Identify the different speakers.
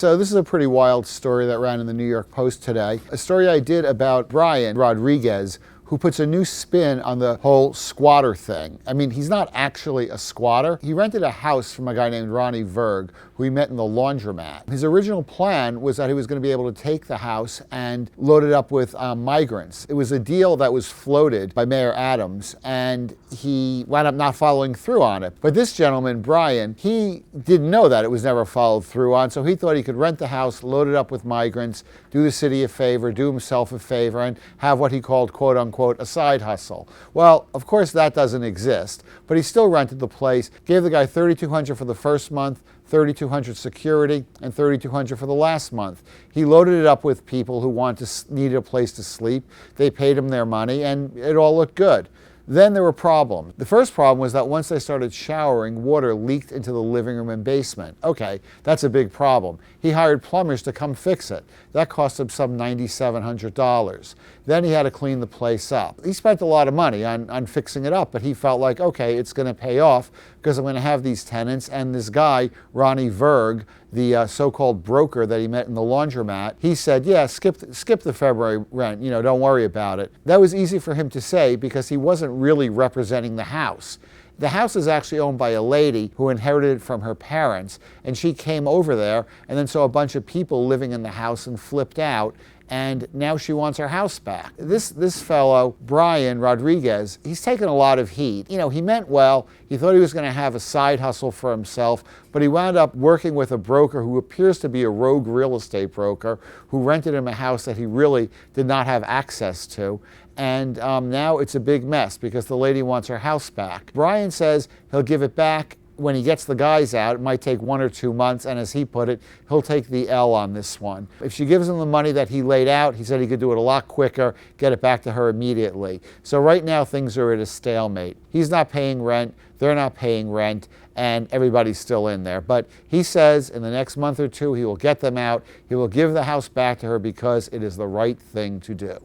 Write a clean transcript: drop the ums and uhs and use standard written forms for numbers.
Speaker 1: So this is a pretty wild story that ran in the New York Post today. A story I did about Brian Rodriguez, who puts a new spin on the whole squatter thing. I mean, he's not actually a squatter. He rented a house from a guy named Ronnie Verg, who he met in the laundromat. His original plan was that he was going to be able to take the house and load it up with migrants. It was a deal that was floated by Mayor Adams, and he wound up not following through on it. But this gentleman, Brian, he didn't know that it was never followed through on, so he thought he could rent the house, load it up with migrants, do the city a favor, do himself a favor, and have what he called, quote unquote, a side hustle. Well, of course that doesn't exist, but he still rented the place, gave the guy $3,200 for the first month, $3,200 security, and $3,200 for the last month. He loaded it up with people who needed a place to sleep. They paid him their money, and it all looked good. Then there were problems. The first problem was that once they started showering, water leaked into the living room and basement. Okay, that's a big problem. He hired plumbers to come fix it. That cost him some $9,700. Then he had to clean the place up. He spent a lot of money on fixing it up, but he felt like, okay, it's going to pay off because I'm going to have these tenants, and this guy, Ronnie Verg, the so-called broker that he met in the laundromat, he said, yeah, skip the February rent, don't worry about it. That was easy for him to say because he wasn't really representing the house. The house is actually owned by a lady who inherited it from her parents, and she came over there and then saw a bunch of people living in the house and flipped out, and now she wants her house back. This fellow, Brian Rodriguez, he's taken a lot of heat. He meant well. He thought he was going to have a side hustle for himself, but he wound up working with a broker who appears to be a rogue real estate broker who rented him a house that he really did not have access to. And now it's a big mess because the lady wants her house back. Brian says he'll give it back when he gets the guys out. It might take 1 or 2 months, and as he put it, he'll take the L on this one. If she gives him the money that he laid out, he said he could do it a lot quicker, get it back to her immediately. So right now things are at a stalemate. He's not paying rent, they're not paying rent, and everybody's still in there. But he says in the next month or two he will get them out, he will give the house back to her because it is the right thing to do.